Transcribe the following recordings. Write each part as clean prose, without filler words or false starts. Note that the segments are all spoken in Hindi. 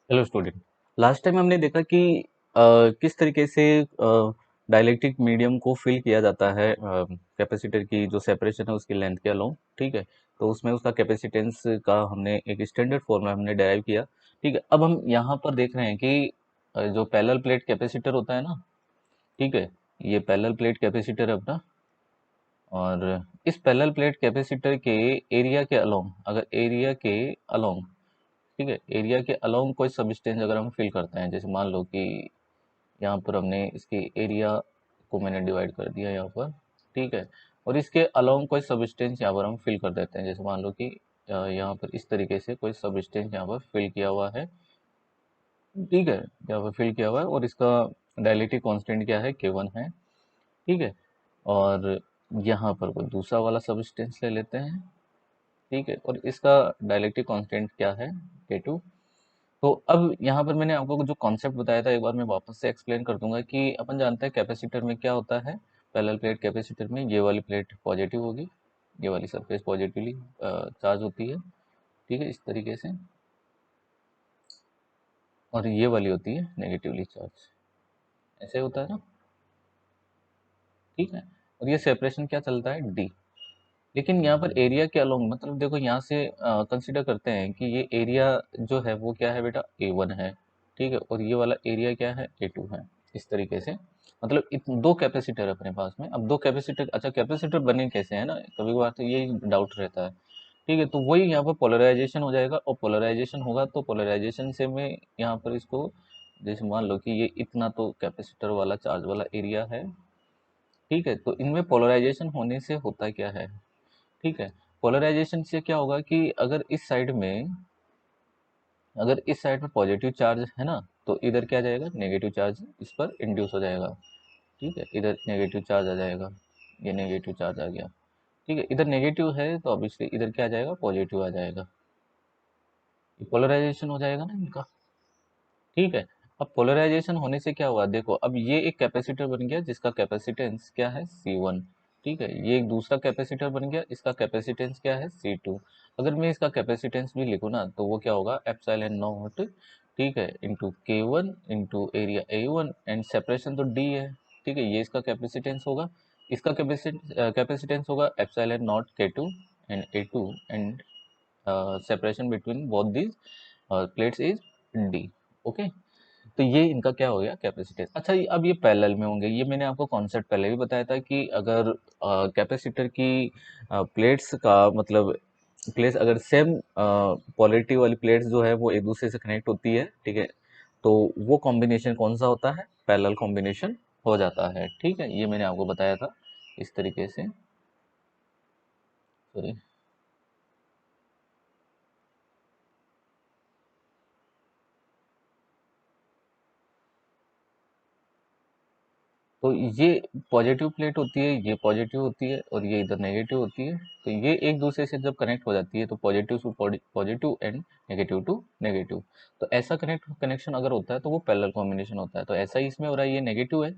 Hello student. लास्ट टाइम हमने देखा कि किस तरीके से डाइलेक्ट्रिक मीडियम को फिल किया जाता है कैपेसिटर की जो सेपरेशन है उसकी लेंथ के अलोंग। ठीक है, तो उसमें उसका कैपेसिटेंस का हमने एक स्टैंडर्ड फॉर्मूला हमने डेराइव किया। ठीक है, अब हम यहाँ पर देख रहे हैं कि जो पैरेलल प्लेट कैपेसिटर होता है ना, ठीक है, ये पैरेलल प्लेट कैपेसिटर है अपना। और इस पैरेलल प्लेट कैपेसिटर के एरिया के अलोंग, अगर एरिया के अलोंग, ठीक है, एरिया के अलोंग कोई सबस्टेंस अगर हम फिल करते हैं, जैसे मान लो कि यहाँ पर हमने इसके एरिया को मैंने डिवाइड कर दिया यहाँ पर। ठीक है, और इसके अलोंग कोई सबस्टेंस यहाँ पर हम फिल कर देते हैं, जैसे मान लो कि यहाँ पर इस तरीके से कोई सबस्टेंस यहाँ पर फिल किया हुआ है। ठीक है, यहाँ पर फिल किया हुआ है और इसका डायलेक्ट्रिक कांस्टेंट क्या है, K1 है। ठीक है, और यहाँ पर कोई दूसरा वाला सबस्टेंस ले लेते हैं। ठीक है, और इसका डायलेक्ट्रिक कांस्टेंट क्या है, K2। तो अब यहाँ पर मैंने आपको जो कॉन्सेप्ट बताया था एक बार मैं वापस से एक्सप्लेन कर दूंगा कि अपन जानते हैं कैपेसिटर में क्या होता है। पैरेलल प्लेट कैपेसिटर में ये वाली प्लेट पॉजिटिव होगी, ये वाली सरफेस पॉजिटिवली चार्ज होती है। ठीक है, इस तरीके से, और ये वाली होती है नेगेटिवली चार्ज, ऐसे होता है ना। ठीक है, और ये सेपरेशन क्या चलता है, डी। लेकिन यहाँ पर एरिया के अलोंग, मतलब देखो यहाँ से कंसिडर करते हैं कि ये एरिया जो है वो क्या है बेटा, A1 है। ठीक है, और ये वाला एरिया क्या है, A2 है। इस तरीके से, मतलब दो कैपेसिटर है अपने पास में। अब दो कैपेसिटर, अच्छा कैपेसिटर बने कैसे है ना, कभी कभार तो यही डाउट रहता है। ठीक है, तो वही यहाँ पर पोलराइजेशन हो जाएगा, और पोलराइजेशन होगा तो पोलराइजेशन से मैं यहाँ पर इसको, जैसे मान लो कि ये इतना तो कैपेसिटर वाला चार्ज वाला एरिया है। ठीक है, तो इनमें पोलराइजेशन होने से होता क्या है, ठीक है, पोलराइजेशन से क्या होगा कि अगर इस साइड में पॉजिटिव चार्ज है ना, तो इधर क्या जाएगा, नेगेटिव चार्ज इस पर इंड्यूस हो जाएगा। ठीक है, इधर नेगेटिव चार्ज आ जाएगा, ये नेगेटिव चार्ज आ गया। ठीक है, इधर नेगेटिव है तो ऑब्वियसली इधर क्या आ जाएगा, पॉजिटिव आ जाएगा। पोलराइजेशन हो जाएगा ना इनका। ठीक है, अब पोलराइजेशन होने से क्या हुआ, देखो अब ये एक कैपेसिटर बन गया जिसका कैपेसिटेंस क्या है, C1। ठीक है, ये एक दूसरा कैपेसिटर बन गया, इसका कैपेसिटेंस क्या है, C2। अगर मैं इसका कैपेसिटेंस भी लिखूँ ना तो वो क्या होगा, एप्सिलॉन नॉट, ठीक है, into K1 into area A1, and separation तो D है। ठीक है, ये इसका कैपेसिटेंस होगा, इसका कैपेसिटेंस होगा epsilon not K2 and A2, and separation between both these plates is D। Okay, तो ये इनका क्या हो गया, कैपेसिटेंस। अच्छा, अब ये पैरेलल में होंगे, ये मैंने आपको कॉन्सेप्ट पहले भी बताया था कि अगर कैपेसिटर की प्लेट्स का मतलब, प्लेट्स अगर सेम पोलैरिटी वाली प्लेट्स जो है वो एक दूसरे से कनेक्ट होती है, ठीक है, तो वो कॉम्बिनेशन कौन सा होता है, पैरेलल कॉम्बिनेशन हो जाता है। ठीक है, ये मैंने आपको बताया था इस तरीके से। सॉरी, तो ये पॉजिटिव प्लेट होती है, ये पॉजिटिव होती है, और ये इधर नेगेटिव होती है। तो ये एक दूसरे से जब कनेक्ट हो जाती है तो positive to positive and negative to negative, तो ऐसा कनेक्शन अगर होता है तो वो पैरेलल कॉम्बिनेशन होता है। तो ऐसा ही इसमें हो रहा है, ये नेगेटिव है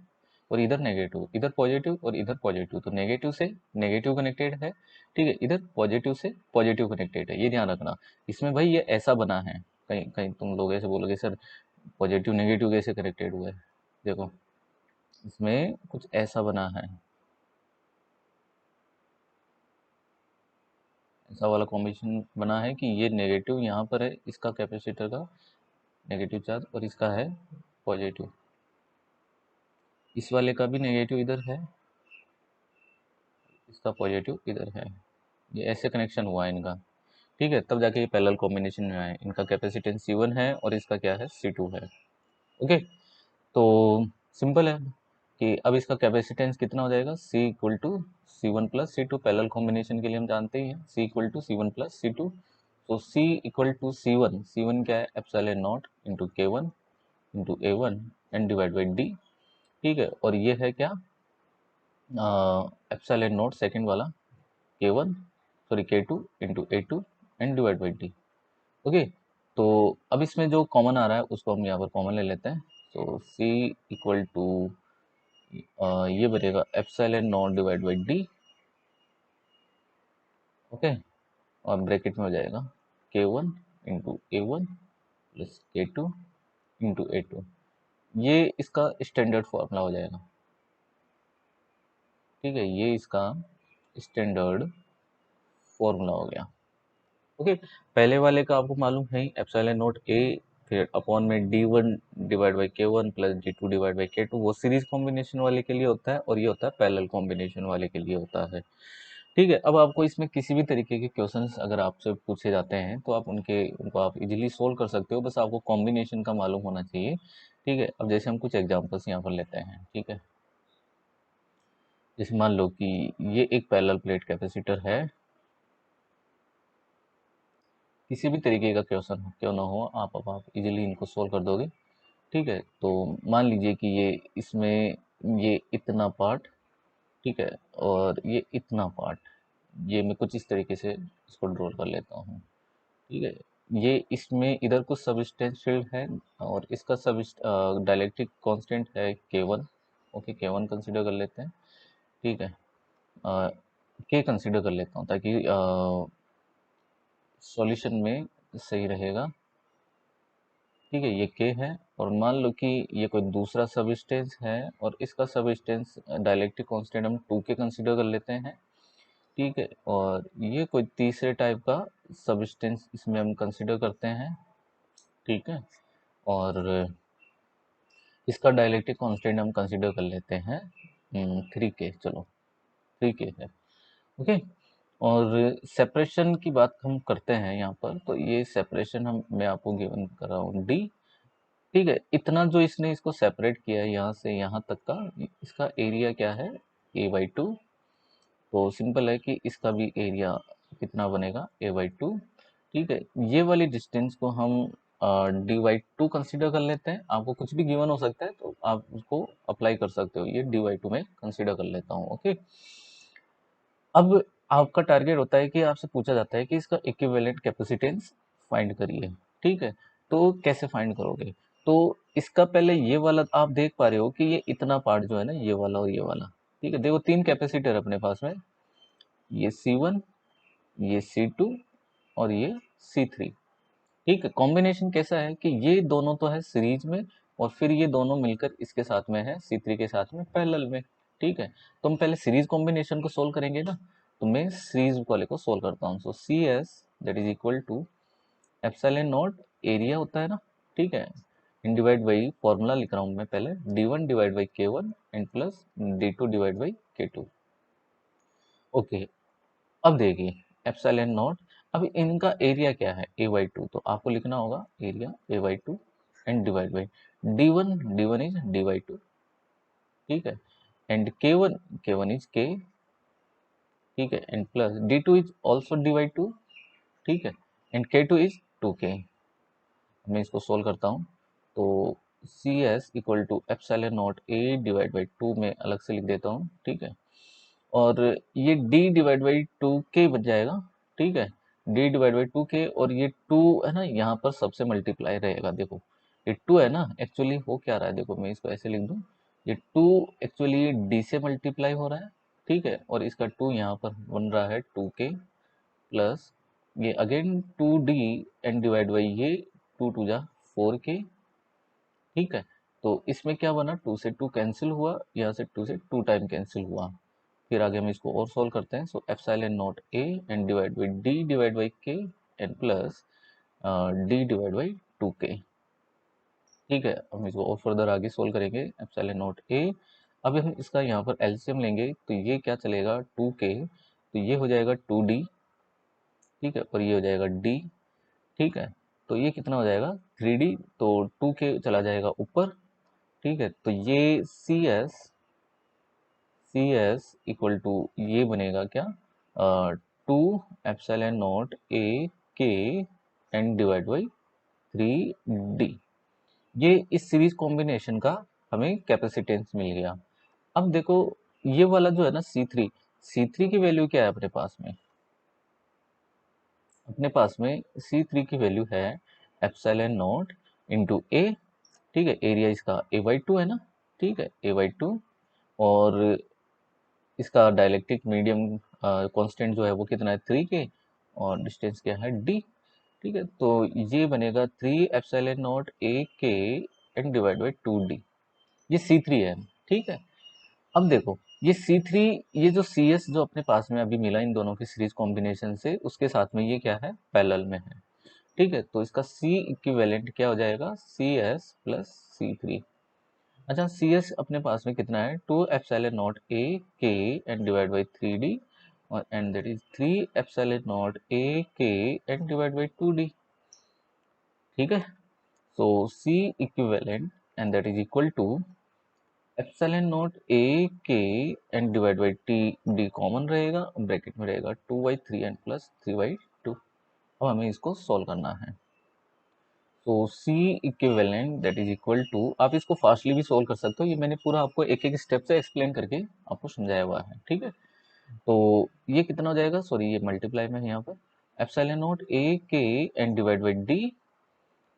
और इधर नेगेटिव, इधर पॉजिटिव और इधर पॉजिटिव, तो नेगेटिव से नेगेटिव कनेक्टेड है। ठीक है, इधर पॉजिटिव से पॉजिटिव कनेक्टेड है, ये ध्यान रखना। इसमें भाई ये ऐसा बना है, कहीं कहीं तुम लोग ऐसे बोलोगे सर पॉजिटिव नेगेटिव कैसे कनेक्टेड हुआ है, देखो इसमें कुछ ऐसा बना है, ऐसा वाला कॉम्बिनेशन बना है कि ये नेगेटिव यहाँ पर है, इसका कैपेसिटर का नेगेटिव चार्ज, और इसका है पॉजिटिव, इस वाले का भी नेगेटिव इधर है, इसका पॉजिटिव इधर है। ये ऐसे कनेक्शन हुआ है इनका। ठीक है, तब जाके ये पैरेलल कॉम्बिनेशन में आए, इनका कैपेसिटेंस C1 है और इसका क्या है, C2 है। ओके, तो सिंपल है कि अब इसका कैपेसिटेंस कितना हो जाएगा, C=C1 plus C2। Parallel combination के लिए हम जानते ही हैं C=C1 प्लस C2। तो C=C1, C1 क्या है, epsilon not into K1 into A1 and divide by D। ठीक है, और ये है क्या, एप्सिलॉन नॉट सेकेंड वाला, K1 sorry K2 into A2 and divide by D। Okay, तो अब इसमें जो कॉमन आ रहा है उसको हम यहाँ पर कॉमन ले लेते हैं। तो C=, ये बनेगा epsilon naught divide by D। Okay, और ब्रैकेट में हो जाएगा K1 into A1 plus K2 into A2, ये इसका स्टैंडर्ड फॉर्मूला हो जाएगा। ठीक है, ये इसका स्टैंडर्ड फॉर्मूला हो गया। ओके, पहले वाले का आपको मालूम है एप्सिलॉन नॉट ए, फिर अपॉन में D1 divide by K1 plus D2 divide by K2, वो सीरीज कॉम्बिनेशन वाले के लिए होता है, और ये होता है पैरेलल कॉम्बिनेशन वाले के लिए होता है। ठीक है, अब आपको इसमें किसी भी तरीके के क्वेश्चंस अगर आपसे पूछे जाते हैं तो आप उनको आप इजीली सोल्व कर सकते हो, बस आपको कॉम्बिनेशन का मालूम होना चाहिए। ठीक है, अब जैसे हम कुछ एग्जांपल्स यहाँ पर लेते हैं। ठीक है, जैसे मान लो कि ये एक पैरेलल प्लेट कैपेसिटर है, किसी भी तरीके का क्वेश्चन क्यों ना हो, आप इजीली इनको सोल्व कर दोगे। ठीक है, तो मान लीजिए कि ये इसमें ये इतना पार्ट, ठीक है, और ये इतना पार्ट, ये मैं कुछ इस तरीके से इसको ड्रॉ कर लेता हूँ। ठीक है, ये इसमें इधर कुछ सबस्टेंस फील्ड है, और इसका सब डाइलेक्ट्रिक कांस्टेंट है K1। ओके, K1 कंसीडर कर लेते हैं। ठीक है, K कंसीडर कर लेता हूँ ताकि सॉल्यूशन में सही रहेगा। ठीक है, ये K है, और मान लो कि ये कोई दूसरा सबस्टेंस है, और इसका सबस्टेंस डाइलेक्ट्रिक कांस्टेंट हम 2K कंसीडर कर लेते हैं। ठीक है, और ये कोई तीसरे टाइप का सबस्टेंस इसमें हम कंसीडर करते हैं। ठीक है, और इसका डाइलेक्ट्रिक कांस्टेंट हम कंसीडर कर लेते हैं 3K, चलो 3K है। ओके, और सेपरेशन की बात हम करते हैं यहाँ पर, तो ये सेपरेशन मैं आपको गिवन कर रहा हूँ D। ठीक है, इतना जो इसने इसको सेपरेट किया है यहाँ से यहाँ तक का, इसका एरिया क्या है, A/2। तो सिंपल है कि इसका भी एरिया कितना बनेगा, A/2। ठीक है, ये वाली डिस्टेंस को हम D/2 कंसीडर कर लेते हैं। आपको कुछ भी गिवन हो सकता है तो आप उसको अप्लाई कर सकते हो, ये D/2 में कंसीडर कर लेता हूँ। ओके, अब आपका टारगेट होता है कि आपसे पूछा जाता है कि इसका इक्विवेलेंट कैपेसिटेंस फाइंड करिए। ठीक है, तो कैसे फाइंड करोगे, तो इसका पहले ये वाला आप देख पा रहे हो कि ये इतना पार्ट जो है ना, ये वाला और ये वाला। ठीक है, देखो तीन कैपेसिटर अपने पास में, ये C1, ये C2 और ये C3। ठीक है, कॉम्बिनेशन कैसा है कि ये दोनों तो है सीरीज में, और फिर ये दोनों मिलकर इसके साथ में है C3 के साथ में पैरेलल में। ठीक है, तो हम पहले सीरीज कॉम्बिनेशन को सोल्व करेंगे ना, तो मैं सीरीज वाले को सोल्व करता हूँ। So CS that is equal to epsilon naught, area होता है ना। ठीक है, इन डिवाइड बाई फॉर्मूला लिख रहा हूँ मैं पहले, D1 divide by K1 and plus D2 divide by K2। Okay, अब देखिए एप्सिलॉन नॉट, अब इनका एरिया क्या है, A/2, तो आपको लिखना होगा area A/2 and divide by D1 is D/2। ठीक है, एंड K1 इज K। ठीक है, and plus D2 is also D/2। ठीक है, एंड K2 इज 2K। मैं इसको सोल्व करता हूँ, तो CS equal to epsilon naught A divide by 2 में अलग से लिख देता हूँ। ठीक है, और ये D डिवाइड बाई 2K बच जाएगा। ठीक है, D डिवाइड बाई 2K, और ये 2 है ना, यहाँ पर सबसे मल्टीप्लाई रहेगा। देखो ये 2 है ना, एक्चुअली हो क्या रहा है, देखो मैं इसको ऐसे लिख दूँ, ये 2 एक्चुअली D से मल्टीप्लाई हो रहा है। ठीक है, और इसका 2 यहाँ पर बन रहा है 2K, प्लस ये again 2D and divide by ये 2 जा 4K। ठीक है, तो इसमें क्या बना, 2 से 2 कैंसिल हुआ, यहाँ से 2 से 2 टाइम कैंसिल हुआ। फिर आगे हम इसको और सॉल्व करते हैं। So epsilon naught A and divide by D divide by K and plus D divide by 2K। ठीक है, हम इसको और फर्दर आगे सोल्व करेंगे, एप्सिलॉन नॉट A। अब हम इसका यहाँ पर एलसीएम लेंगे, तो ये क्या चलेगा 2K, तो ये हो जाएगा 2D। ठीक है, और ये हो जाएगा D। ठीक है, तो ये कितना हो जाएगा 3D, तो 2K चला जाएगा ऊपर। ठीक है, तो ये CS इक्वल टू ये बनेगा क्या, 2 epsilon naught A K and divide by 3D। ये इस सीरीज कॉम्बिनेशन का हमें कैपेसिटेंस मिल गया। अब देखो ये वाला जो है ना C3 की वैल्यू क्या है अपने पास में, अपने पास में C3 की वैल्यू है एप्सिलॉन नॉट इंटू A। ठीक है, एरिया इसका A/2 है ना। ठीक है, A/2, और इसका डाइलेक्ट्रिक मीडियम कांस्टेंट जो है वो कितना है 3K, और डिस्टेंस क्या है D। ठीक है, तो ये बनेगा 3 epsilon naught A K and divide by 2d, ये C3 है। ठीक है, अब देखो ये C3, ये जो CS जो अपने पास में अभी मिला इन दोनों की सीरीज कॉम्बिनेशन से, उसके साथ में ये क्या है, पैरेलल में है। ठीक है, तो इसका C इक्विवेलेंट क्या हो जाएगा, CS प्लस C3। अच्छा, CS अपने पास में कितना है, 2 epsilon naught A K and divide by 3d, और and that is 3 epsilon naught A K and divide by 2d। ठीक है, so C equivalent and that is equal to epsilon naught A K and divide by T, D common रहेगा, ब्रैकेट में रहेगा 2/3 एंड प्लस 3/2। अब हमें इसको सॉल्व करना है। तो C equivalent that is equal to, आप इसको फास्टली भी सॉल्व कर सकते हो, ये मैंने पूरा आपको एक एक स्टेप से एक्सप्लेन करके आपको समझाया हुआ है। ठीक है, तो ये कितना हो जाएगा, सॉरी ये मल्टीप्लाई में है यहाँ पर, epsilon naught A K and divide by D,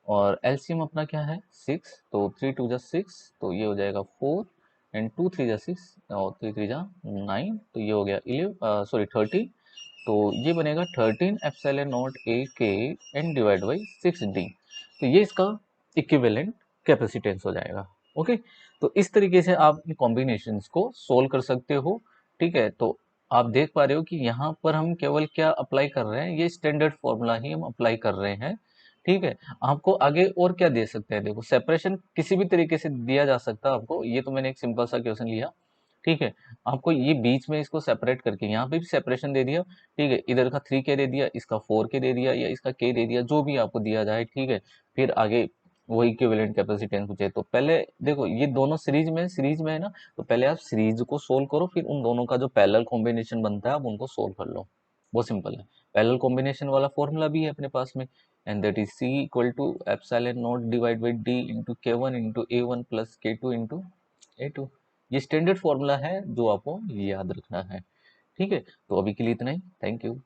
और एलसीएम अपना क्या है 6, तो 3 2 जा 6, तो ये हो जाएगा 4, एंड 2 3 जा 6 और 3 3 जा 9, तो ये हो गया 11, सॉरी 30, तो ये बनेगा 13 epsilon naught A K and divide by 6d। तो ये इसका इक्विवेलेंट कैपेसिटेंस हो जाएगा। ओके, तो इस तरीके से आप इन कॉम्बिनेशंस को सोल्व कर सकते हो। ठीक है, तो आप देख पा रहे हो कि यहाँ पर हम केवल क्या अप्लाई कर रहे हैं, ये स्टैंडर्ड फॉर्मूला ही हम अप्लाई कर रहे हैं। ठीक है, आपको आगे और क्या दे सकते हैं, देखो सेपरेशन किसी भी तरीके से दिया जा सकता है आपको, ये तो मैंने एक सिंपल सा क्वेश्चन लिया। ठीक है, आपको ये बीच में इसको सेपरेट करके यहाँ पे भी सेपरेशन दे दिया। ठीक है, इधर का 3k दे दिया, इसका 4k दे दिया, या इसका k दे दिया, जो भी आपको दिया जाए। ठीक है, फिर आगे वही इक्विवेलेंट कैपेसिटेंस पूछे, तो पहले देखो ये दोनों सीरीज में है ना, तो पहले आप सीरीज को सोल्व करो, फिर उन दोनों का जो पैरेलल कॉम्बिनेशन बनता है आप उनको सोल्व कर लो। बहुत सिंपल है, पैरेलल कॉम्बिनेशन वाला फॉर्मूला भी है अपने पास में, and that is C equal to epsilon naught divide by D into K1 into A1 plus K2 into A2। ये स्टैंडर्ड फॉर्मूला है जो आपको याद रखना है। ठीक है, तो अभी के लिए इतना ही, थैंक यू।